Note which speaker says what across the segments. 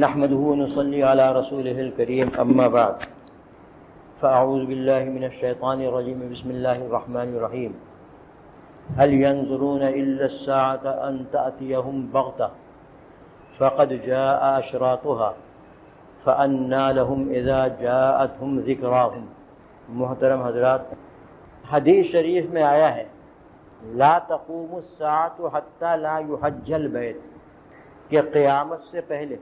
Speaker 1: نحمده ونصلي على رسوله الكريم أما بعد فأعوذ بالله من الشيطان الرجيم بسم الله الرحمن الرحيم هل ينظرون إلا الساعة أن تأتيهم بغتة فقد جاء أشراطها فأنى لهم إذا جاءتهم ذكراهم۔ محترم حضرات، حدیث شریف میں آیا ہے لا تقوم الساعة حتى لا يحج البيت، کہ قیامت سے پہلے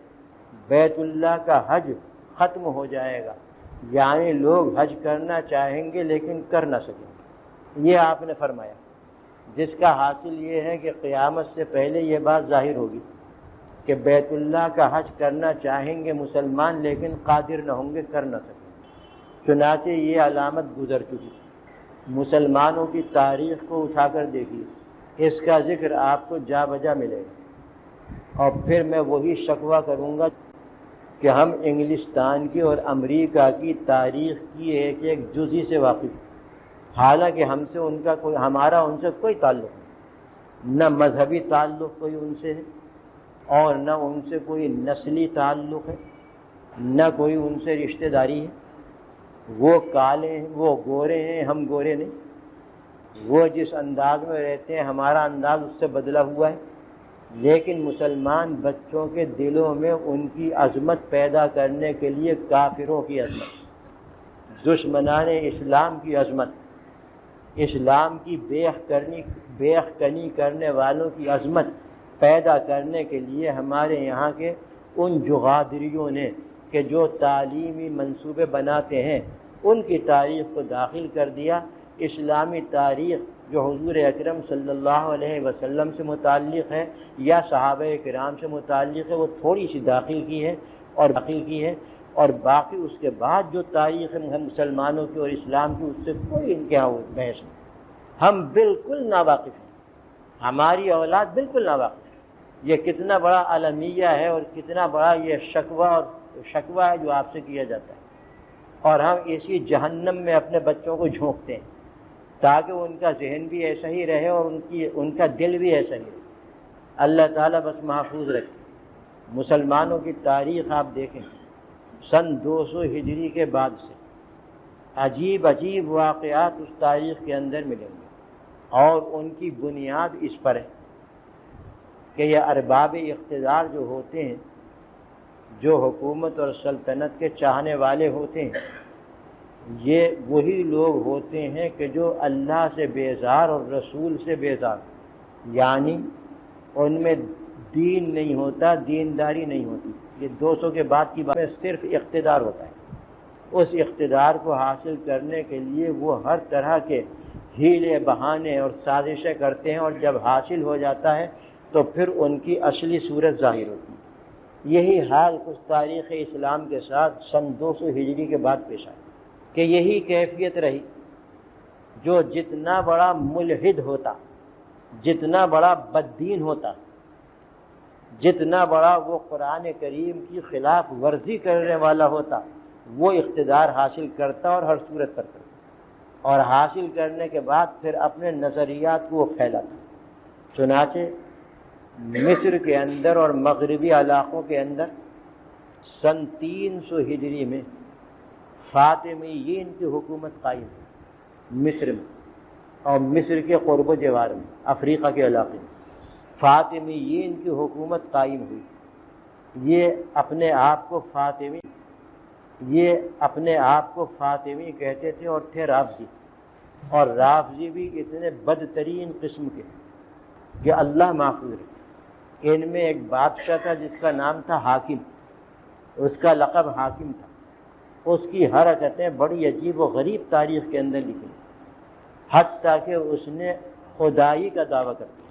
Speaker 1: بیت اللہ کا حج ختم ہو جائے گا، یعنی لوگ حج کرنا چاہیں گے لیکن کر نہ سکیں گے۔ یہ آپ نے فرمایا، جس کا حاصل یہ ہے کہ قیامت سے پہلے یہ بات ظاہر ہوگی کہ بیت اللہ کا حج کرنا چاہیں گے مسلمان لیکن قادر نہ ہوں گے، کر نہ سکیں گے۔ چنانچہ یہ علامت گزر چکی۔ مسلمانوں کی تاریخ کو اٹھا کر دیکھیے، اس کا ذکر آپ کو جا بجا ملے گا، اور پھر میں وہی شکوہ کروں گا کہ ہم انگلستان کی اور امریکہ کی تاریخ کی ایک ایک جزی سے واقف ہیں، حالانکہ ہمارا ان سے کوئی تعلق نہیں، نہ مذہبی تعلق کوئی ان سے ہے اور نہ ان سے کوئی نسلی تعلق ہے، نہ کوئی ان سے رشتہ داری ہے۔ وہ کالے ہیں، وہ گورے ہیں، ہم گورے نہیں۔ وہ جس انداز میں رہتے ہیں ہمارا انداز اس سے بدلا ہوا ہے، لیکن مسلمان بچوں کے دلوں میں ان کی عظمت پیدا کرنے کے لیے کافروں کی عظمت، دشمنان اسلام کی عظمت، اسلام کی بیخ کنی کرنے والوں کی عظمت پیدا کرنے کے لیے ہمارے یہاں کے ان جغادریوں نے کہ جو تعلیمی منصوبے بناتے ہیں ان کی تاریخ کو داخل کر دیا۔ اسلامی تاریخ جو حضور اکرم صلی اللہ علیہ وسلم سے متعلق ہے یا صحابہ کرام سے متعلق ہے وہ تھوڑی سی داخل کی ہے اور باقی اس کے بعد جو تاریخ مسلمانوں کی اور اسلام کی اس سے کوئی انتہا بحث نہیں۔ ہم بالکل ناواقف ہیں، ہماری اولاد بالکل ناواقف ہے۔ یہ کتنا بڑا المیہ ہے اور کتنا بڑا یہ شکوہ ہے جو آپ سے کیا جاتا ہے، اور ہم اسی جہنم میں اپنے بچوں کو جھونکتے ہیں تاکہ ان کا ذہن بھی ایسا ہی رہے اور ان کا دل بھی ایسا ہی رہے۔ اللہ تعالیٰ بس محفوظ رکھے۔ مسلمانوں کی تاریخ آپ دیکھیں، سن 200 ہجری کے بعد سے عجیب واقعات اس تاریخ کے اندر ملیں گے، اور ان کی بنیاد اس پر ہے کہ یہ ارباب اقتدار جو ہوتے ہیں، جو حکومت اور سلطنت کے چاہنے والے ہوتے ہیں، یہ وہی لوگ ہوتے ہیں کہ جو اللہ سے بیزار اور رسول سے بیزار، یعنی ان میں دین نہیں ہوتا، دینداری نہیں ہوتی۔ یہ 200 کے بعد کی بات میں صرف اقتدار ہوتا ہے۔ اس اقتدار کو حاصل کرنے کے لیے وہ ہر طرح کے ہیلے بہانے اور سازشیں کرتے ہیں، اور جب حاصل ہو جاتا ہے تو پھر ان کی اصلی صورت ظاہر ہوتی ہے۔ یہی حال کچھ تاریخ اسلام کے ساتھ سن 200 ہجری کے بعد پیش آیا کہ یہی کیفیت رہی۔ جو جتنا بڑا ملحد ہوتا، جتنا بڑا بددین ہوتا، جتنا بڑا وہ قرآن کریم کی خلاف ورزی کرنے والا ہوتا، وہ اقتدار حاصل کرتا اور ہر صورت پر کرتا، اور حاصل کرنے کے بعد پھر اپنے نظریات کو وہ پھیلاتا۔ چنانچہ مصر کے اندر اور مغربی علاقوں کے اندر سن 300 ہجری میں فاطمیین کی حکومت قائم ہوئی مصر میں، اور مصر کے قرب و جوار میں، افریقہ کے علاقے میں فاطمیین کی حکومت قائم ہوئی۔ یہ اپنے آپ کو فاطمی کہتے تھے اور تھے رافضی، اور رافضی بھی اتنے بدترین قسم کے کہ اللہ محفوظ رکھے۔ ان میں ایک بادشاہ تھا جس کا نام تھا حاکم، اس کا لقب حاکم تھا۔ اس کی حرکتیں بڑی عجیب و غریب تاریخ کے اندر لکھی، حتیٰ کہ اس نے خدائی کا دعویٰ کر دیا۔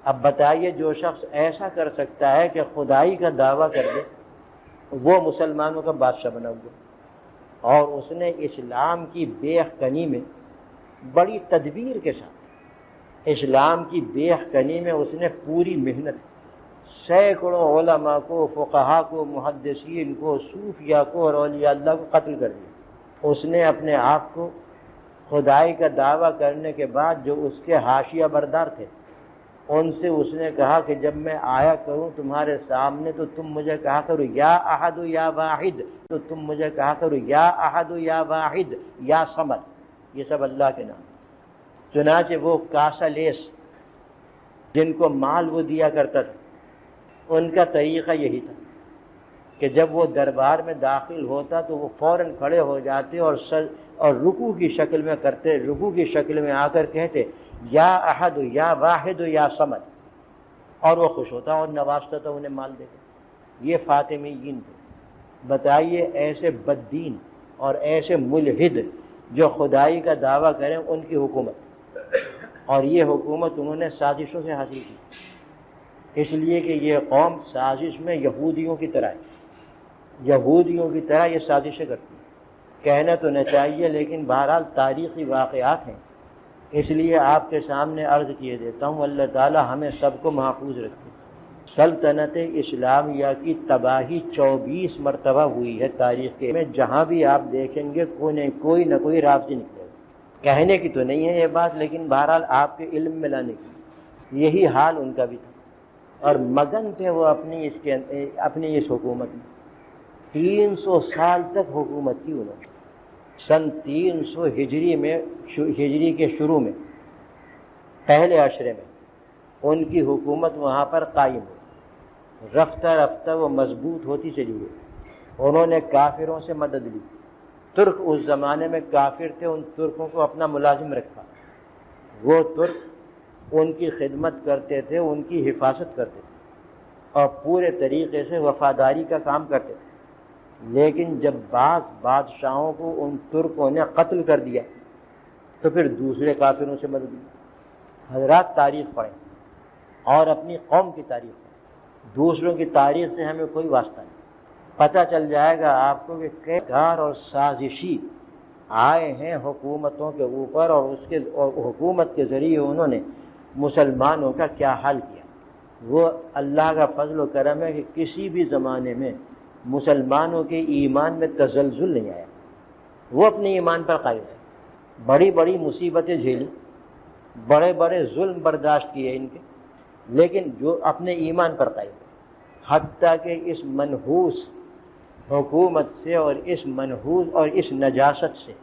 Speaker 1: اب بتائیے، جو شخص ایسا کر سکتا ہے کہ خدائی کا دعویٰ کر دے، وہ مسلمانوں کا بادشاہ بنا ہوا، اور اس نے اسلام کی بیخ کنی میں بڑی تدبیر کے ساتھ، اسلام کی بیخ کنی میں اس نے پوری محنت، سینکڑوں علماء کو، فقہا کو، محدثین کو، صوفیاء کو اور اولیاء اللہ کو قتل کر دیا۔ اس نے اپنے آپ کو خدائی کا دعویٰ کرنے کے بعد جو اس کے حاشیہ بردار تھے ان سے اس نے کہا کہ جب میں آیا کروں تمہارے سامنے تو تم مجھے کہا کرو یا احد یا واحد، تو تم مجھے کہا کرو یا احد یا واحد یا صمد، یہ سب اللہ کے نام۔ چنانچہ وہ کاسلیس جن کو مال وہ دیا کرتا تھا، ان کا طریقہ یہی تھا کہ جب وہ دربار میں داخل ہوتا تو وہ فوراً کھڑے ہو جاتے اور رکوع کی شکل میں کرتے، رکوع کی شکل میں آ کر کہتے یا احد یا واحد یا صمد، اور وہ خوش ہوتا اور نوازتا تھا انہیں مال دے کر۔ یہ فاطمیین تھے۔ بتائیے ایسے بددین اور ایسے ملحد جو خدائی کا دعویٰ کریں ان کی حکومت، اور یہ حکومت انہوں نے سازشوں سے حاصل کی، اس لیے کہ یہ قوم سازش میں یہودیوں کی طرح ہے، یہودیوں کی طرح یہ سازشیں کرتی ہیں۔ کہنا تو نہ چاہیے لیکن بہرحال تاریخی واقعات ہیں، اس لیے آپ کے سامنے عرض کیے دیتا ہوں، اللہ تعالی ہمیں سب کو محفوظ رکھے۔ سلطنت اسلامیہ کی تباہی 24 مرتبہ ہوئی ہے تاریخ کے میں، جہاں بھی آپ دیکھیں گے کوئی نہ کوئی رافضی نکلے گا۔ کہنے کی تو نہیں ہے یہ بات، لیکن بہرحال آپ کے علم میں لانے کی، یہی حال ان کا بھی تھا، اور مگن تھے وہ اپنی اس حکومت میں۔ 300 سال تک حکومت کی انہوں نے۔ سن 300 ہجری کے شروع میں پہلے عشرے میں ان کی حکومت وہاں پر قائم ہوئی، رفتہ رفتہ وہ مضبوط ہوتی چلی گئی۔ انہوں نے کافروں سے مدد لی، ترک اس زمانے میں کافر تھے، ان ترکوں کو اپنا ملازم رکھا، وہ ترک ان کی خدمت کرتے تھے، ان کی حفاظت کرتے تھے اور پورے طریقے سے وفاداری کا کام کرتے تھے۔ لیکن جب بعض بادشاہوں کو ان ترکوں نے قتل کر دیا تو پھر دوسرے کافروں سے مدد لی۔ حضرات تاریخ پڑھیں اور اپنی قوم کی تاریخ پڑھیں، دوسروں کی تاریخ سے ہمیں کوئی واسطہ نہیں۔ پتہ چل جائے گا آپ کو کہ کئی کار اور سازشی آئے ہیں حکومتوں کے اوپر، اور حکومت کے ذریعے انہوں نے مسلمانوں کا کیا حال کیا۔ وہ اللہ کا فضل و کرم ہے کہ کسی بھی زمانے میں مسلمانوں کے ایمان میں تزلزل نہیں آیا، وہ اپنے ایمان پر قائم ہے۔ بڑی بڑی مصیبتیں جھیلی، بڑے بڑے ظلم برداشت کیے ان کے، لیکن جو اپنے ایمان پر قائم ہے، حتیٰ کہ اس منحوس حکومت سے اور اس نجاست سے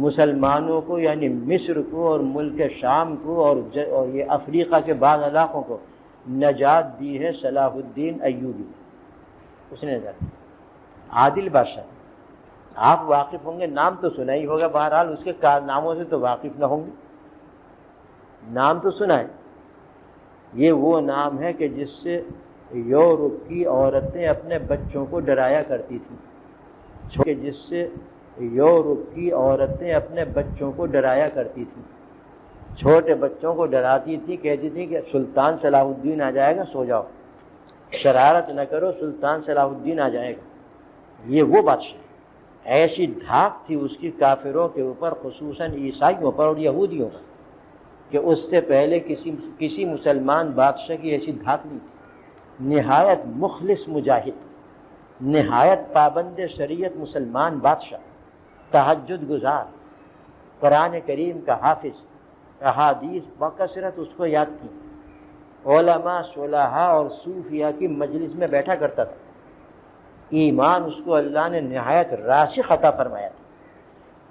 Speaker 1: مسلمانوں کو، یعنی مصر کو اور ملک شام کو اور یہ افریقہ کے بعض علاقوں کو نجات دی ہے صلاح الدین ایوبی، اس نے نجات دی۔ عادل بادشاہ، آپ واقف ہوں گے، نام تو سنا ہی ہوگا، بہرحال اس کے کارناموں سے تو واقف نہ ہوں گے، نام تو سنا ہے۔ یہ وہ نام ہے کہ جس سے یورپ کی عورتیں اپنے بچوں کو ڈرایا کرتی تھیں، کہ جس سے یورپ کی عورتیں اپنے بچوں کو ڈرایا کرتی تھیں، چھوٹے بچوں کو ڈراتی تھی، کہتی تھی کہ سلطان صلاح الدین آ جائے گا، سو جاؤ، شرارت نہ کرو، سلطان صلاح الدین آ جائے گا۔ یہ وہ بادشاہ، ایسی دھاک تھی اس کی کافروں کے اوپر، خصوصاً عیسائیوں پر اور یہودیوں پر، کہ اس سے پہلے کسی مسلمان بادشاہ کی ایسی دھاک نہیں تھی۔ نہایت مخلص مجاہد، نہایت پابند شریعت مسلمان بادشاہ، تہجد گزار، قرآن کریم کا حافظ، احادیث بکثرت اس کو یاد تھی، علماء صلحاء اور صوفیاء کی مجلس میں بیٹھا کرتا تھا، ایمان اس کو اللہ نے نہایت راسخ عطا فرمایا تھا،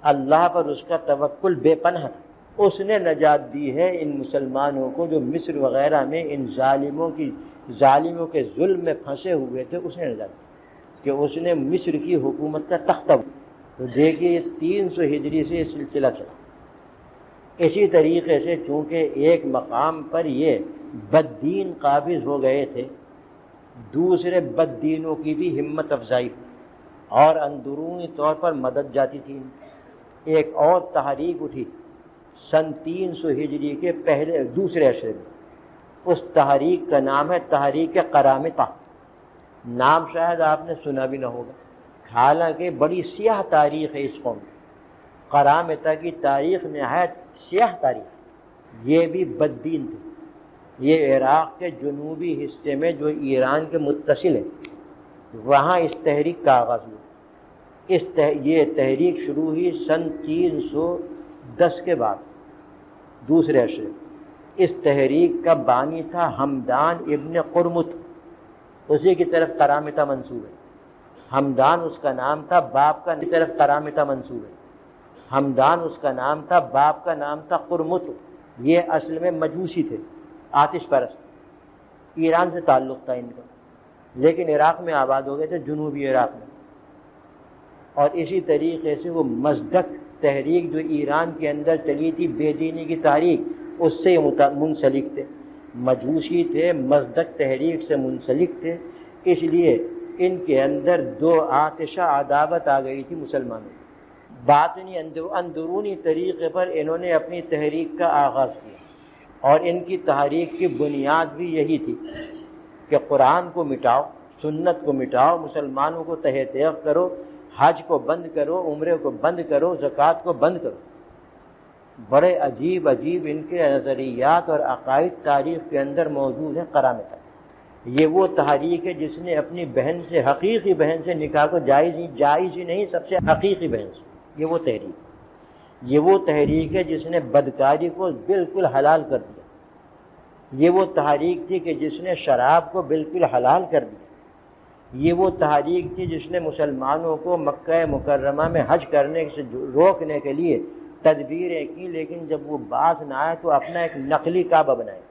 Speaker 1: اللہ پر اس کا توکل بے پناہ تھا۔ اس نے نجات دی ہے ان مسلمانوں کو جو مصر وغیرہ میں ان ظالموں کے ظلم میں پھنسے ہوئے تھے، اس نے نجات دی کہ اس نے مصر کی حکومت کا تختہ۔ تو دیکھیے یہ 300 ہجری سے یہ سلسلہ چلا۔ اسی طریقے سے چونکہ ایک مقام پر یہ بددین قابض ہو گئے تھے، دوسرے بددینوں کی بھی ہمت افزائی اور اندرونی طور پر مدد جاتی تھی۔ ایک اور تحریک اٹھی سن 300 ہجری کے دوسرے عشرے میں، اس تحریک کا نام ہے تحریک قرامطہ، نام شاید آپ نے سنا بھی نہ ہوگا، حالانکہ بڑی سیاہ تاریخ ہے اس قوم کی۔ قرامطہ کی تاریخ نہایت سیاہ تاریخ، یہ بھی بددین تھے۔ یہ عراق کے جنوبی حصے میں جو ایران کے متصل ہے، وہاں اس تحریک کا آغاز ہوا۔ یہ تحریک شروع ہوئی سن 310 کے بعد، دوسرے عشرے، اس تحریک کا بانی تھا ہمدان ابن قرمط، اسی کی طرف قرامطہ منسوب ہے۔ ہمدان اس کا نام تھا، باپ کا طرف قرامطہ منسوب ہے۔ ہمدان اس کا نام تھا، باپ کا نام تھا قرمط۔ یہ اصل میں مجوسی تھے، آتش پرست، ایران سے تعلق تھا ان کا، لیکن عراق میں آباد ہو گئے تھے، جنوبی عراق میں۔ اور اسی طریقے سے وہ مزدک تحریک جو ایران کے اندر چلی تھی، بے دینی کی تحریک، اس سے منسلک تھے، مجوسی تھے، مزدک تحریک سے منسلک تھے۔ اس لیے ان کے اندر دو آتشہ عداوت آ گئی تھی مسلمانوں کی۔ باطنی اندرونی طریقے پر انہوں نے اپنی تحریک کا آغاز کیا، اور ان کی تحریک کی بنیاد بھی یہی تھی کہ قرآن کو مٹاؤ، سنت کو مٹاؤ، مسلمانوں کو تہہ تیغ کرو، حج کو بند کرو، عمرے کو بند کرو، زکوٰۃ کو بند کرو۔ بڑے عجیب عجیب ان کے نظریات اور عقائد تاریخ کے اندر موجود ہیں۔ قرامطہ یہ وہ تحریک ہے جس نے اپنی بہن سے، حقیقی بہن سے نکاح کو جائز ہی نہیں، سب سے حقیقی بہن سے، یہ وہ تحریک ہے جس نے بدکاری کو بالکل حلال کر دیا۔ یہ وہ تحریک تھی کہ جس نے شراب کو بالکل حلال کر دیا۔ یہ وہ تحریک تھی جس نے مسلمانوں کو مکہ مکرمہ میں حج کرنے سے روکنے کے لیے تدبیریں کی، لیکن جب وہ باز نہ آئے تو اپنا ایک نقلی کعبہ بنائے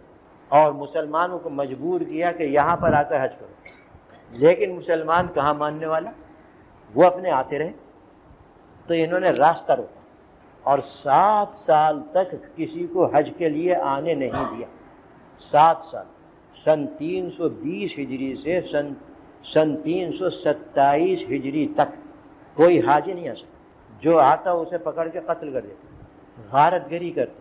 Speaker 1: اور مسلمانوں کو مجبور کیا کہ یہاں پر آ کر حج کرو۔ لیکن مسلمان کہاں ماننے والا، وہ اپنے آتے رہے، تو انہوں نے راستہ روکا اور 7 سال تک کسی کو حج کے لیے آنے نہیں دیا۔ 7 سال، سن 320 ہجری سے سن 327 ہجری تک کوئی حاجی نہیں آ سکتا۔ جو آتا اسے پکڑ کے قتل کر دیتے، غارت گری کرتے،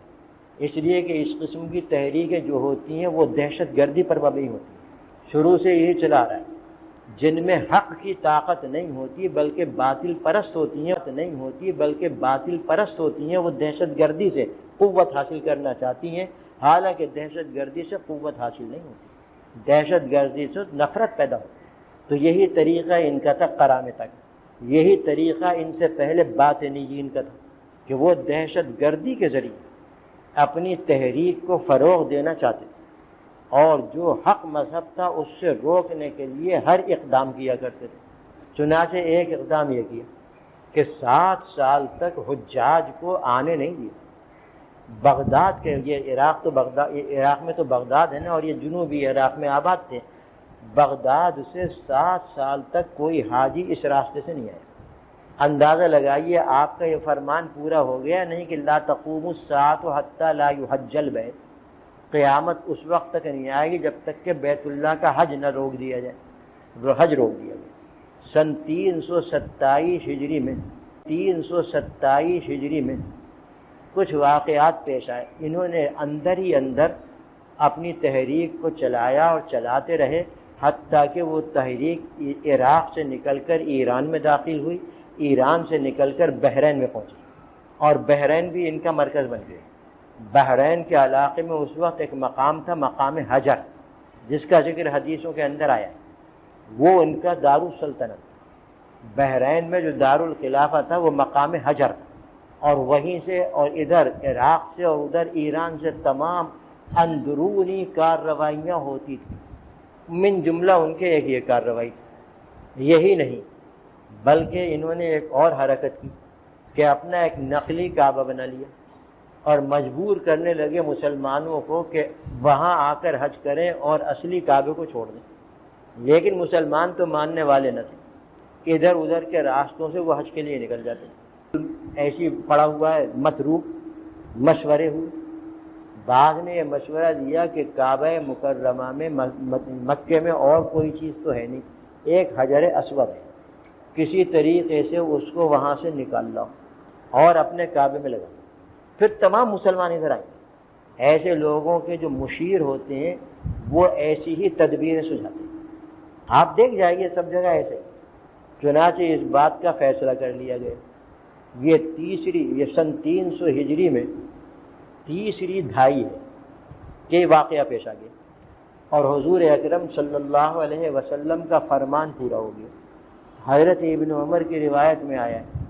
Speaker 1: اس لیے کہ اس قسم کی تحریکیں جو ہوتی ہیں وہ دہشت گردی پر مبنی ہوتی ہیں۔ شروع سے یہی چلا رہا ہے، جن میں حق کی طاقت نہیں ہوتی بلکہ باطل پرست ہوتی ہیں، وہ دہشت گردی سے قوت حاصل کرنا چاہتی ہیں، حالانکہ دہشت گردی سے قوت حاصل نہیں ہوتی، دہشت گردی سے نفرت پیدا ہوتی۔ تو یہی طریقہ ان کا تھا قرامطہ کا، یہی طریقہ ان سے پہلے باطنیین کا تھا کہ وہ دہشت گردی کے ذریعے اپنی تحریک کو فروغ دینا چاہتے تھے، اور جو حق مذہب تھا اس سے روکنے کے لیے ہر اقدام کیا کرتے تھے۔ چنانچہ ایک اقدام یہ کیا کہ 7 سال تک حجاج کو آنے نہیں دیا۔ بغداد کے، یہ عراق میں تو بغداد ہے نا، اور یہ جنوبی عراق میں آباد تھے، بغداد سے 7 سال تک کوئی حاجی اس راستے سے نہیں آیا۔ اندازہ لگائیے آپ کا یہ فرمان پورا ہو گیا نہیں کہ لا تقوم الساعة حتى لا يحج البيت، قیامت اس وقت تک نہیں آئے گی جب تک کہ بیت اللہ کا حج نہ روک دیا جائے، حج روک دیا گیا۔ سن 327 ہجری میں کچھ واقعات پیش آئے، انہوں نے اندر ہی اندر اپنی تحریک کو چلایا اور چلاتے رہے، حتیٰ کہ وہ تحریک عراق سے نکل کر ایران میں داخل ہوئی، ایران سے نکل کر بحرین میں پہنچی، اور بحرین بھی ان کا مرکز بن گیا۔ بحرین کے علاقے میں اس وقت ایک مقام تھا، مقام حجر، جس کا ذکر حدیثوں کے اندر آیا ہے، وہ ان کا دارالسلطنت، بحرین میں جو دارالخلافہ تھا وہ مقام حجر تھا، اور وہیں سے اور ادھر عراق سے اور ادھر ایران سے تمام اندرونی کارروائیاں ہوتی تھیں، من جملہ ان کے ایک یہ کارروائی تھی۔ یہی نہیں بلکہ انہوں نے ایک اور حرکت کی کہ اپنا ایک نقلی کعبہ بنا لیا اور مجبور کرنے لگے مسلمانوں کو کہ وہاں آ کر حج کریں اور اصلی کعبے کو چھوڑ دیں۔ لیکن مسلمان تو ماننے والے نہ تھے، ادھر ادھر کے راستوں سے وہ حج کے لیے نکل جاتے، ایسی پڑا ہوا ہے متروک، مشورے ہوئے، بعض نے یہ مشورہ دیا کہ کعبہ مکرمہ میں، مکے میں اور کوئی چیز تو ہے نہیں، ایک حجر اسود ہے، کسی طریقے سے اس کو وہاں سے نکال لاؤ اور اپنے کعبے میں لگا۔ پھر تمام مسلمان ادھر آئیں۔ ایسے لوگوں کے جو مشیر ہوتے ہیں وہ ایسی ہی تدبیریں سجھاتے ہیں، آپ دیکھ جائیے سب جگہ ایسے۔ چنانچہ اس بات کا فیصلہ کر لیا گیا، یہ سن 300 ہجری میں تیسری دھائی ہے کہ واقعہ پیش آ گیا، اور حضور اکرم صلی اللہ علیہ وسلم کا فرمان پورا ہو گیا۔ حضرت ابن عمر کی روایت میں آیا ہے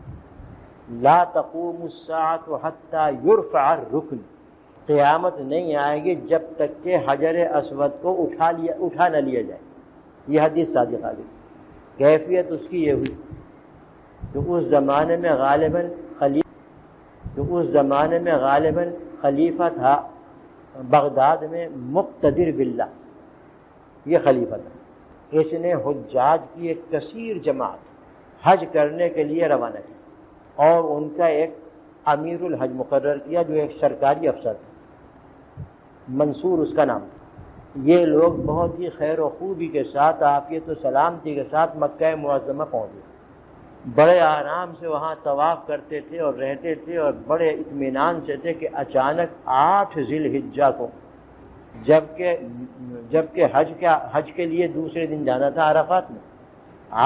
Speaker 1: لا تقوم الساعة حتى يرفع الرکن، قیامت نہیں آئے گی جب تک کہ حجر اسود کو اٹھا نہ لیا جائے. یہ حدیث صادق آ گئی. کیفیت اس کی یہ ہوئی کہ اس زمانے میں غالباً خلیفہ تھا بغداد میں مقتدر باللہ. یہ خلیفہ تھا. اس نے حجاج کی ایک کثیر جماعت حج کرنے کے لیے روانہ کی اور ان کا ایک امیر الحج مقرر کیا جو ایک سرکاری افسر تھا. منصور اس کا نام تھا. یہ لوگ بہت ہی خیر و خوبی کے ساتھ عافیت و سلامتی کے ساتھ مکہ معظمہ پہنچ گئے. بڑے آرام سے وہاں طواف کرتے تھے اور رہتے تھے اور بڑے اطمینان سے تھے کہ اچانک 8 ذی الحجہ کو جبکہ حج کے لیے دوسرے دن جانا تھا عرفات میں.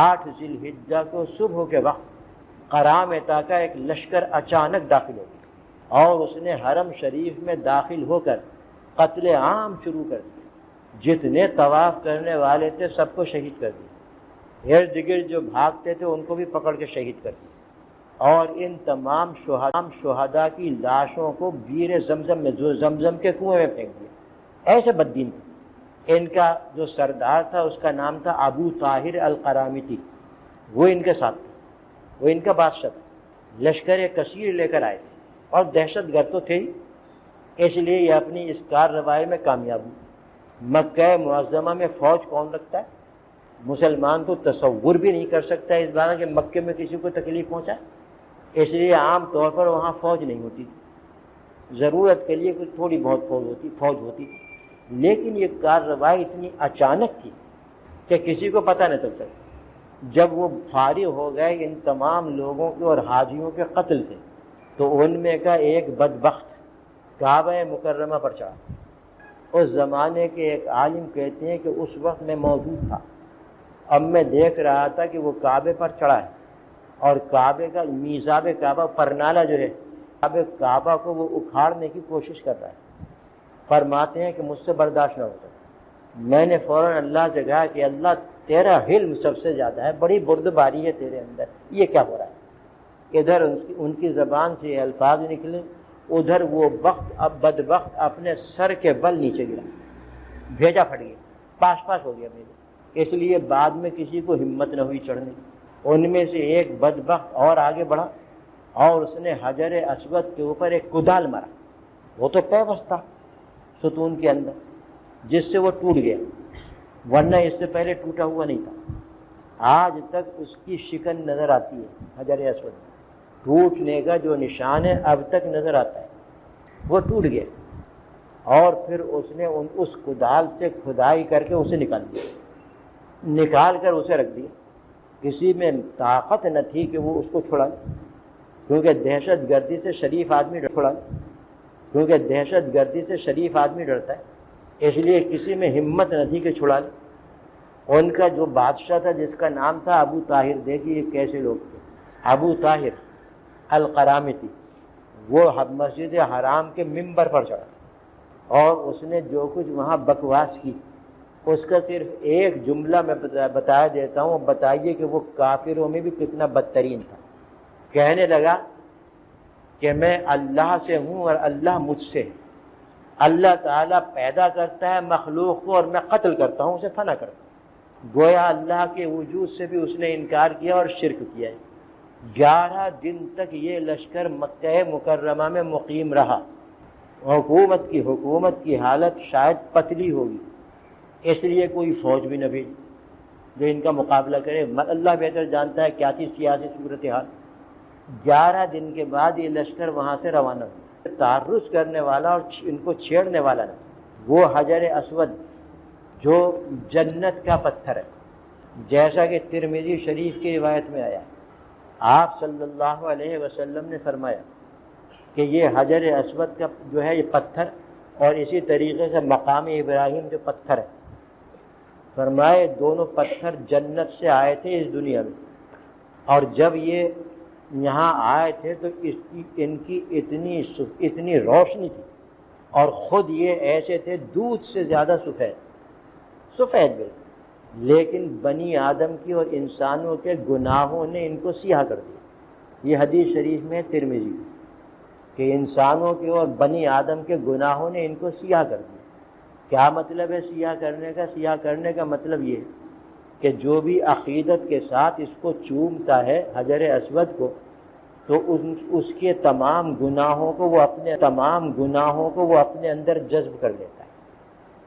Speaker 1: 8 ذی الحجہ کو صبح کے وقت قرامطہ کا ایک لشکر اچانک داخل ہو گیا اور اس نے حرم شریف میں داخل ہو کر قتل عام شروع کر دیا. جتنے طواف کرنے والے تھے سب کو شہید کر دیا. ارد گرد جو بھاگتے تھے ان کو بھی پکڑ کے شہید کر دیا اور ان تمام شہداء کی لاشوں کو بیر زمزم میں زمزم کے کنویں میں پھینک دیا. ایسے بددین تھے. ان کا جو سردار تھا اس کا نام تھا ابو طاہر القرامتی. وہ ان کے ساتھ تھا. وہ ان کا بادشاہ تھا. لشکر کثیر لے کر آئے تھے اور دہشت گرد تو تھے ہی. اس لیے یہ اپنی اس کارروائی میں کامیاب ہوئی. مکہ معظمہ میں فوج کون رکھتا ہے؟ مسلمان تو تصور بھی نہیں کر سکتا اس بات کہ مکے میں کسی کو تکلیف پہنچائے. اس لیے عام طور پر وہاں فوج نہیں ہوتی تھی. ضرورت کے لیے کوئی تھوڑی بہت فوج ہوتی تھی. لیکن یہ کارروائی اتنی اچانک تھی کہ کسی کو پتہ نہ چل سکتا. جب وہ فارغ ہو گئے ان تمام لوگوں کے اور حاجیوں کے قتل سے تو ان میں کا ایک بدبخت کعبہ مکرمہ پر چڑھا. اس زمانے کے ایک عالم کہتے ہیں کہ اس وقت میں موجود تھا. اب میں دیکھ رہا تھا کہ وہ کعبے پر چڑھا ہے اور کعبے کا میزاب کعبہ پرنالہ جو ہے کعبہ کو وہ اکھاڑنے کی کوشش کر رہا ہے. فرماتے ہیں کہ مجھ سے برداشت نہ ہوتا. میں نے فوراً اللہ سے کہا کہ اللہ تیرا علم سب سے زیادہ ہے, بڑی بردباری ہے تیرے اندر, یہ کیا ہو رہا ہے؟ ادھر ان کی زبان سے یہ الفاظ نکلے, ادھر وہ بدبخت اپنے سر کے بل نیچے گرا, بھیجا پھٹ گیا, پاس ہو گیا میرے. اس لیے بعد میں کسی کو ہمت نہ ہوئی چڑھنے. ان میں سے ایک بدبخت اور آگے بڑھا اور اس نے حجر اسود کے اوپر ایک کدال مارا. وہ تو پیوست تھا ستون کے اندر, جس سے وہ ٹوٹ گیا, ورنہ اس سے پہلے ٹوٹا ہوا نہیں تھا. آج تک اس کی شکن نظر آتی ہے. حجر اسود ٹوٹنے کا جو نشان ہے اب تک نظر آتا ہے. وہ ٹوٹ گیا اور پھر اس نے اس کدال سے کھدائی کر کے اسے نکال کر اسے رکھ دیا. کسی میں طاقت نہ تھی کہ وہ اس کو چھڑائے, کیونکہ دہشت گردی سے شریف آدمی ڈرتا ہے. اس لیے کسی میں ہمت نہ تھی کہ چھڑا لے. ان کا جو بادشاہ تھا جس کا نام تھا ابو طاہر, دیکھیے یہ کیسے لوگ تھے. ابو طاہر القرامتی, وہ مسجد حرام کے ممبر پر چڑھا اور اس نے جو کچھ وہاں بکواس کی اس کا صرف ایک جملہ میں بتایا دیتا ہوں, بتائیے کہ وہ کافروں میں بھی کتنا بدترین تھا. کہنے لگا کہ میں اللہ سے ہوں اور اللہ مجھ سے. اللہ تعالیٰ پیدا کرتا ہے مخلوق کو اور میں قتل کرتا ہوں, اسے فنا کرتا ہوں. گویا اللہ کے وجود سے بھی اس نے انکار کیا اور شرک کیا ہے. 11 دن تک یہ لشکر مکہ مکرمہ میں مقیم رہا. حکومت کی حالت شاید پتلی ہوگی, اس لیے کوئی فوج بھی نہ بھیجی جو ان کا مقابلہ کرے. اللہ بہتر جانتا ہے کیا تھی سیاسی صورتحال. 11 دن کے بعد یہ لشکر وہاں سے روانہ ہوا. تعرض کرنے والا اور ان کو چھیڑنے والا نہ, وہ حجر اسود جو جنت کا پتھر ہے, جیسا کہ ترمذی شریف کی روایت میں آیا. آپ صلی اللہ علیہ وسلم نے فرمایا کہ یہ حجر اسود کا جو ہے یہ پتھر, اور اسی طریقے سے مقام ابراہیم جو پتھر ہے, فرمائے دونوں پتھر جنت سے آئے تھے اس دنیا میں, اور جب یہ یہاں آئے تھے تو ان کی اتنی روشنی تھی اور خود یہ ایسے تھے دودھ سے زیادہ سفید بھی, لیکن بنی آدم کی اور انسانوں کے گناہوں نے ان کو سیاہ کر دیا. یہ حدیث شریف میں ترمذی. کہ انسانوں کے اور بنی آدم کے گناہوں نے ان کو سیاہ کر دیا۔ کیا مطلب ہے سیاہ کرنے کا؟ سیاہ کرنے کا مطلب یہ کہ جو بھی عقیدت کے ساتھ اس کو چومتا ہے حجر اسود کو، تو اس کے تمام گناہوں کو وہ اپنے اندر جذب کر لیتا ہے۔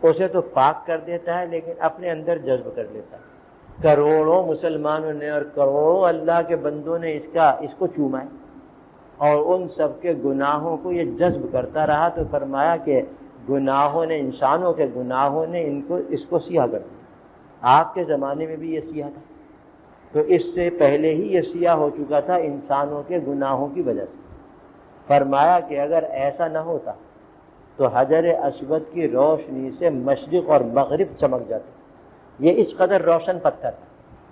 Speaker 1: اسے تو پاک کر دیتا ہے لیکن اپنے اندر جذب کر لیتا ہے۔ کروڑوں مسلمانوں نے اور کروڑوں اللہ کے بندوں نے اس کو چوما ہے، اور ان سب کے گناہوں کو یہ جذب کرتا رہا، تو فرمایا کہ گناہوں نے، انسانوں کے گناہوں نے اس کو سیاہ کر دیا۔ آپ کے زمانے میں بھی یہ سیاہ تھا، تو اس سے پہلے ہی یہ سیاہ ہو چکا تھا انسانوں کے گناہوں کی وجہ سے۔ فرمایا کہ اگر ایسا نہ ہوتا تو حجر اسود کی روشنی سے مشرق اور مغرب چمک جاتے۔ یہ اس قدر روشن پتھر تھا۔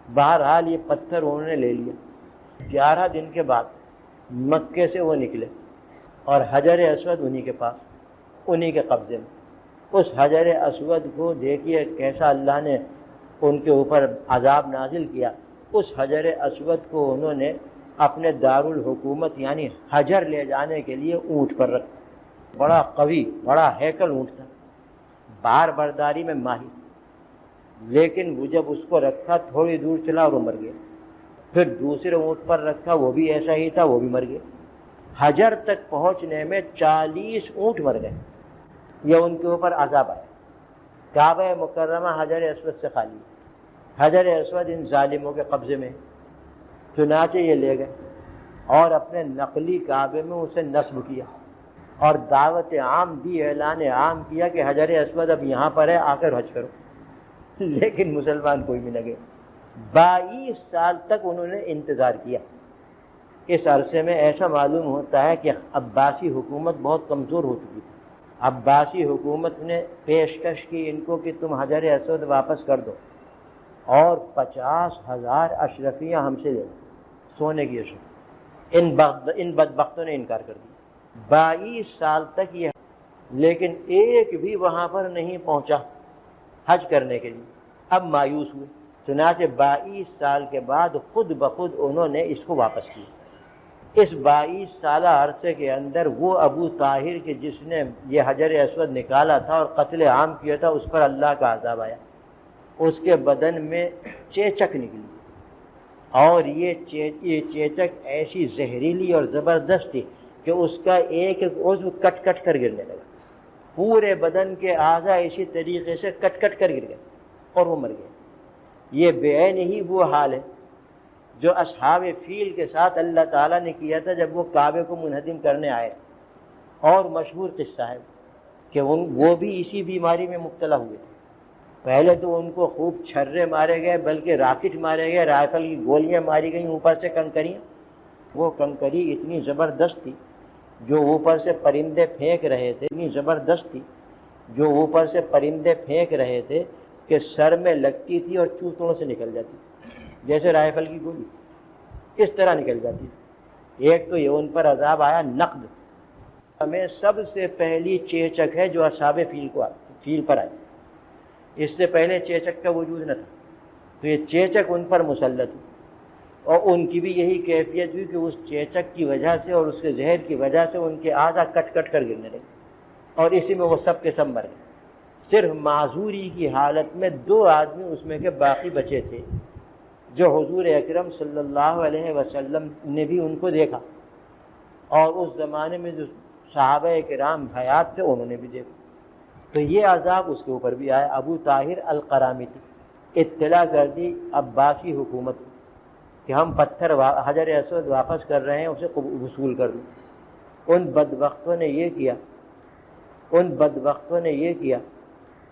Speaker 1: بہرحال یہ پتھر انہوں نے لے لیا۔ 11 دن کے بعد مکے سے وہ نکلے اور حجر اسود انہی کے پاس، انہی کے قبضے میں۔ اس حجر اسود کو دیکھیے کیسا اللہ نے ان کے اوپر عذاب نازل کیا۔ اس حجر اسود کو انہوں نے اپنے دارالحکومت یعنی حجر لے جانے کے لیے اونٹ پر رکھا۔ بڑا قوی، بڑا ہیکل اونٹ تھا، بار برداری میں ماہر، لیکن وہ جب اس کو رکھا تھوڑی دور چلا اور وہ مر گیا۔ پھر دوسرے اونٹ پر رکھا، وہ بھی ایسا ہی تھا، وہ بھی مر گیا۔ حجر تک پہنچنے میں 40 اونٹ مر گئے۔ یہ ان کے اوپر عذاب آیا۔ کعبہ مکرمہ حجر اسود سے خالی، حجر اسود ان ظالموں کے قبضے میں۔ چنانچہ یہ لے گئے اور اپنے نقلی کعبے میں اسے نصب کیا اور دعوت عام دی، اعلان عام کیا کہ حجر اسود اب یہاں پر ہے، آ کر حج کرو۔ لیکن مسلمان کوئی بھی نہ گئے۔ 22 سال تک انہوں نے انتظار کیا۔ اس عرصے میں ایسا معلوم ہوتا ہے کہ عباسی حکومت بہت کمزور ہو چکی تھی۔ عباسی حکومت نے پیشکش کی ان کو کہ تم حجر اسود واپس کر دو اور 50,000 اشرفیاں ہم سے لے لو، سونے کی اشرفی۔ ان بدبختوں نے انکار کر دیا۔ 22 سال تک یہ، لیکن ایک بھی وہاں پر نہیں پہنچا حج کرنے کے لیے۔ اب مایوس ہوئے، چنانچہ 22 سال کے بعد خود بخود انہوں نے اس کو واپس کیا۔ اس 22 سالہ عرصے کے اندر وہ ابو طاہر کے جس نے یہ حجر اسود نکالا تھا اور قتل عام کیا تھا، اس پر اللہ کا عذاب آیا۔ اس کے بدن میں چیچک نکلی، اور یہ چیچک ایسی زہریلی اور زبردست تھی کہ اس کا ایک ایک عضو کٹ کٹ کر گرنے لگا۔ پورے بدن کے اعضاء اسی طریقے سے کٹ کٹ کر گر گئے اور وہ مر گئے۔ یہ بعین ہی وہ حال ہے جو اصحاب فیل کے ساتھ اللہ تعالیٰ نے کیا تھا جب وہ کعبے کو منہدم کرنے آئے۔ اور مشہور قصہ ہے کہ وہ بھی اسی بیماری میں مبتلا ہوئے تھے۔ پہلے تو ان کو خوب چھرے مارے گئے، بلکہ راکٹ مارے گئے، رائفل کی گولیاں ماری گئیں، اوپر سے کنکریاں۔ وہ کنکری اتنی زبردست تھی جو اوپر سے پرندے پھینک رہے تھے، کہ سر میں لگتی تھی اور چوتوں سے نکل جاتی تھی، جیسے رائفل کی گولی اس طرح نکل جاتی تھی۔ ایک تو یہ ان پر عذاب آیا نقد۔ ہمیں سب سے پہلی چیچک ہے جو اصحاب فیل پر آئی، اس سے پہلے چیچک کا وجود نہ تھا، تو یہ چیچک ان پر مسلط ہوئی، اور ان کی بھی یہی کیفیت ہوئی کہ اس چیچک کی وجہ سے اور اس کے زہر کی وجہ سے ان کے اعضاء کٹ کٹ کر گرنے لگے، اور اسی میں وہ سب کے سب مر گئے۔ صرف معذوری کی حالت میں 2 آدمی اس میں کے باقی بچے تھے، جو حضور اکرم صلی اللہ علیہ وسلم نے بھی ان کو دیکھا، اور اس زمانے میں جو صحابہ کرام حیات تھے انہوں نے بھی دیکھا۔ تو یہ عذاب اس کے اوپر بھی آیا۔ ابو طاہر القرامطی اطلاع کر دی عباسی حکومت کو کہ ہم پتھر حجر اسود واپس کر رہے ہیں، اسے وصول کر دو۔ ان بدبختوں نے یہ کیا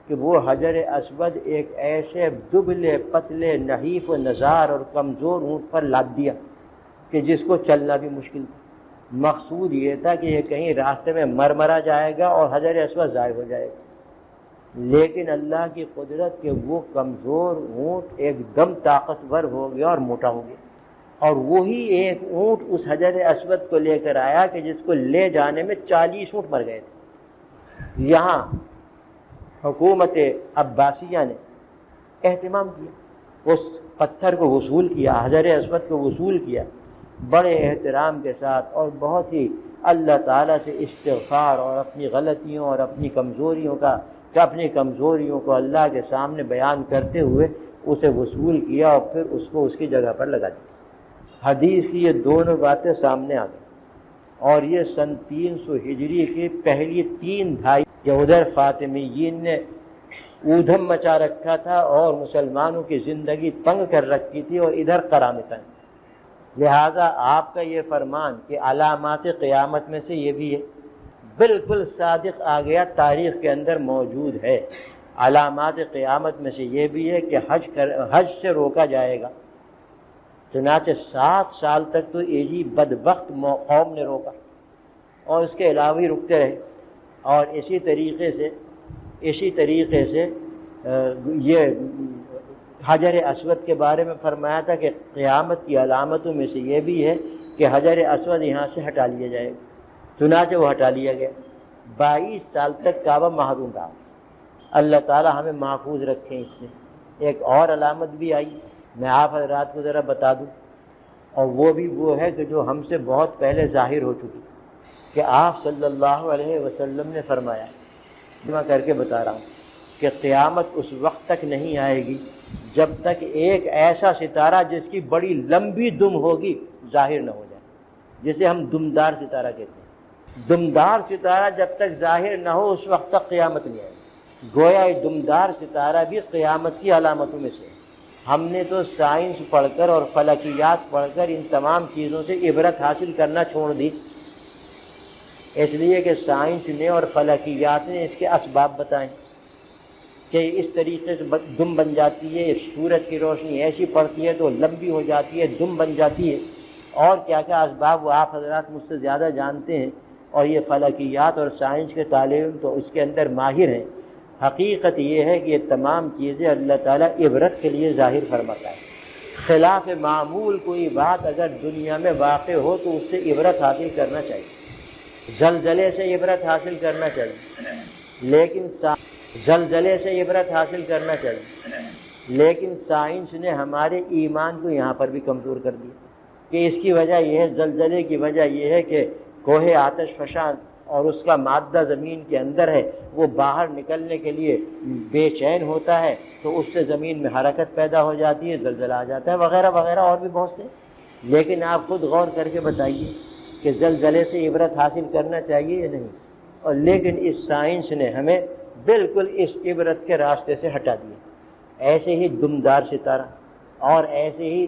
Speaker 1: کہ وہ حجر اسود ایک ایسے دبلے پتلے نحیف و نزار اور کمزور اونٹ پر لاد دیا کہ جس کو چلنا بھی مشکل تھا۔ مقصود یہ تھا کہ یہ کہیں راستے میں مرا جائے گا اور حجر اسود ضائع ہو جائے گا، لیکن اللہ کی قدرت کہ وہ کمزور اونٹ ایک دم طاقتور ہو گیا اور موٹا ہو گیا، اور وہی ایک اونٹ اس حجر اسود کو لے کر آیا کہ جس کو لے جانے میں 40 اونٹ مر گئے تھے۔ یہاں حکومت عباسیہ نے اہتمام کیا، اس پتھر کو وصول کیا، حجر اسود کو وصول کیا بڑے احترام کے ساتھ اور بہت ہی اللہ تعالیٰ سے استغفار اور اپنی غلطیوں اور اپنی کمزوریوں کو اللہ کے سامنے بیان کرتے ہوئے اسے وصول کیا اور پھر اس کو اس کی جگہ پر لگا دیا۔ حدیث کی یہ دونوں باتیں سامنے آ گئی، اور یہ سن 300 ہجری کی پہلی 3 دہائی کہ ادھر فاطمیین نے اودھم مچا رکھا تھا اور مسلمانوں کی زندگی تنگ کر رکھی تھی، اور ادھر قرامتاً۔ لہذا آپ کا یہ فرمان کہ علامات قیامت میں سے یہ بھی ہے، بالکل صادق آ گیا، تاریخ کے اندر موجود ہے۔ علامات قیامت میں سے یہ بھی ہے کہ حج سے روکا جائے گا، چنانچہ 7 سال تک تو ایجی بدبخت قوم نے روکا، اور اس کے علاوہ ہی رکتے رہے۔ اور اسی طریقے سے یہ حجر اسود کے بارے میں فرمایا تھا کہ قیامت کی علامتوں میں سے یہ بھی ہے کہ حجر اسود یہاں سے ہٹا لیا جائے گا، چنانچہ وہ ہٹا لیا گیا۔ 22 سال تک کعبہ محروم رہا۔ اللہ تعالی ہمیں محفوظ رکھیں اس سے۔ ایک اور علامت بھی آئی، میں آپ حضرات کو ذرا بتا دوں، اور وہ ہے کہ جو ہم سے بہت پہلے ظاہر ہو چکی، کہ آپ صلی اللہ علیہ وسلم نے فرمایا، میں کر کے بتا رہا ہوں، کہ قیامت اس وقت تک نہیں آئے گی جب تک ایک ایسا ستارہ جس کی بڑی لمبی دم ہوگی ظاہر نہ ہو جائے، جسے ہم دمدار ستارہ کہتے ہیں۔ دمدار ستارہ جب تک ظاہر نہ ہو اس وقت تک قیامت نہیں آئے گی۔ گویا یہ دمدار ستارہ بھی قیامت کی علامتوں میں سے۔ ہم نے تو سائنس پڑھ کر اور فلکیات پڑھ کر ان تمام چیزوں سے عبرت حاصل کرنا چھوڑ دی، اس لیے کہ سائنس نے اور فلکیات نے اس کے اسباب بتائیں کہ اس طریقے سے دم بن جاتی ہے، سورج کی روشنی ایسی پڑتی ہے تو لمبی ہو جاتی ہے، دم بن جاتی ہے، اور کیا کیا اسباب وہ آپ حضرات مجھ سے زیادہ جانتے ہیں، اور یہ فلکیات اور سائنس کے طالب علم تو اس کے اندر ماہر ہیں۔ حقیقت یہ ہے کہ یہ تمام چیزیں اللہ تعالیٰ عبرت کے لیے ظاہر فرماتا ہے۔ خلاف معمول کوئی بات اگر دنیا میں واقع ہو تو اس سے عبرت حاصل کرنا چاہیے، زلزلے سے عبرت حاصل کرنا چاہیے، لیکن سائنس نے ہمارے ایمان کو یہاں پر بھی کمزور کر دیا، کہ اس کی وجہ یہ ہے، زلزلے کی وجہ یہ ہے کہ کوہ آتش فشاں اور اس کا مادہ زمین کے اندر ہے، وہ باہر نکلنے کے لیے بے چین ہوتا ہے، تو اس سے زمین میں حرکت پیدا ہو جاتی ہے، زلزلہ آ جاتا ہے، وغیرہ وغیرہ اور بھی بہت سے۔ لیکن آپ خود غور کر کے بتائیے کہ زلزلے سے عبرت حاصل کرنا چاہیے یا نہیں؟ اور لیکن اس سائنس نے ہمیں بالکل اس عبرت کے راستے سے ہٹا دیا۔ ایسے ہی دمدار ستارہ، اور ایسے ہی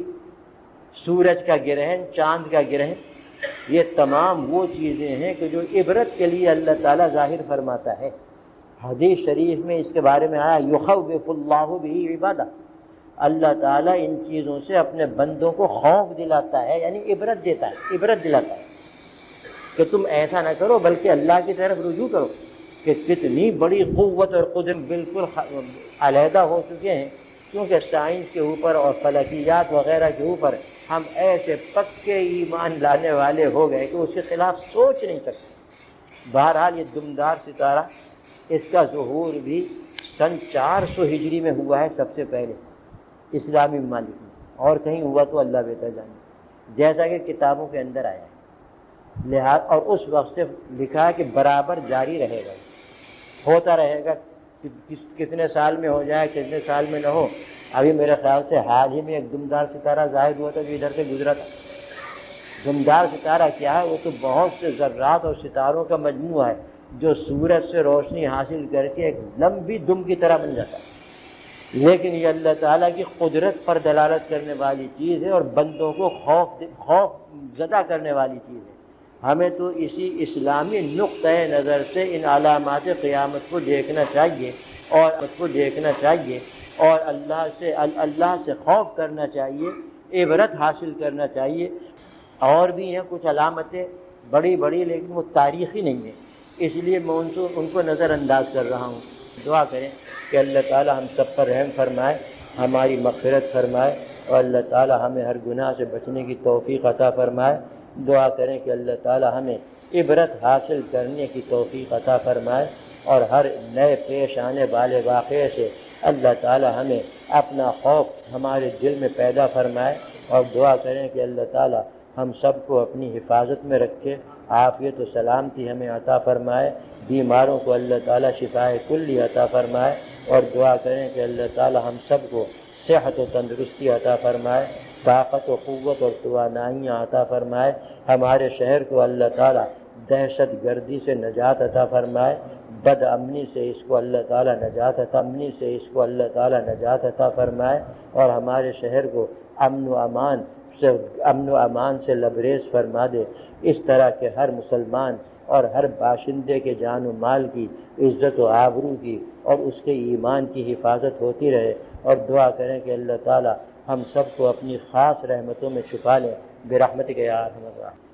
Speaker 1: سورج کا گرہن، چاند کا گرہن، یہ تمام وہ چیزیں ہیں کہ جو عبرت کے لیے اللہ تعالیٰ ظاہر فرماتا ہے۔ حدیث شریف میں اس کے بارے میں آیا، یخوف اللہ بہ عبادہ، اللہ تعالیٰ ان چیزوں سے اپنے بندوں کو خوف دلاتا ہے، یعنی عبرت دلاتا ہے کہ تم ایسا نہ کرو بلکہ اللہ کی طرف رجوع کرو۔ کہ کتنی بڑی قوت اور قدرت بالکل علیحدہ ہو چکے ہیں، کیونکہ سائنس کے اوپر اور فلکیات وغیرہ کے اوپر ہم ایسے پکے ایمان لانے والے ہو گئے کہ اس کے خلاف سوچ نہیں سکتے۔ بہرحال یہ دمدار ستارہ، اس کا ظہور بھی سن 400 ہجری میں ہوا ہے سب سے پہلے اسلامی ممالک میں، اور کہیں ہوا تو اللہ بہتر جانے، جیسا کہ کتابوں کے اندر آیا ہے۔ لہٰذا اور اس وقت سے لکھا ہے کہ برابر جاری رہے گا، ہوتا رہے گا، کتنے سال میں ہو جائے کتنے سال میں نہ ہو۔ ابھی میرے خیال سے حال ہی میں ایک دمدار ستارہ ظاہر ہوا تھا جو ادھر سے گزرا تھا۔ دمدار ستارہ کیا ہے؟ وہ تو بہت سے ذرات اور ستاروں کا مجموعہ ہے جو سورج سے روشنی حاصل کر کے ایک لمبی دم کی طرح بن جاتا ہے۔ لیکن یہ اللہ تعالیٰ کی قدرت پر دلالت کرنے والی چیز ہے اور بندوں کو خوف زدہ کرنے والی چیز ہے۔ ہمیں تو اسی اسلامی نقطۂ نظر سے ان علامات قیامت کو دیکھنا چاہیے اور اللہ سے خوف کرنا چاہیے، عبرت حاصل کرنا چاہیے۔ اور بھی ہیں کچھ علامتیں بڑی بڑی، لیکن وہ تاریخی نہیں ہیں، اس لیے میں ان کو نظر انداز کر رہا ہوں۔ دعا کریں کہ اللہ تعالی ہم سب پر رحم فرمائے، ہماری مغفرت فرمائے، اور اللہ تعالی ہمیں ہر گناہ سے بچنے کی توفیق عطا فرمائے۔ دعا کریں کہ اللہ تعالی ہمیں عبرت حاصل کرنے کی توفیق عطا فرمائے، اور ہر نئے پیش آنے والے واقعے سے اللہ تعالی ہمیں اپنا خوف ہمارے دل میں پیدا فرمائے، اور دعا کریں کہ اللہ تعالی ہم سب کو اپنی حفاظت میں رکھے، عافیت و سلامتی ہمیں عطا فرمائے، بیماروں کو اللہ تعالیٰ شفائے کلی عطا فرمائے، اور دعا کریں کہ اللہ تعالیٰ ہم سب کو صحت و تندرستی عطا فرمائے، طاقت و قوت اور توانائیاں عطا فرمائے، ہمارے شہر کو اللہ تعالیٰ دہشت گردی سے نجات عطا فرمائے، بد امنی سے اس کو اللہ تعالیٰ نجات عطا امنی سے اس کو اللہ تعالیٰ نجات عطا فرمائے، اور ہمارے شہر کو امن و امان سے لبریز فرما دے، اس طرح کہ ہر مسلمان اور ہر باشندے کے جان و مال کی عزت و آبرو کی اور اس کے ایمان کی حفاظت ہوتی رہے، اور دعا کریں کہ اللہ تعالیٰ ہم سب کو اپنی خاص رحمتوں میں چھپا لے برحمتک یا ارحم الراحمین۔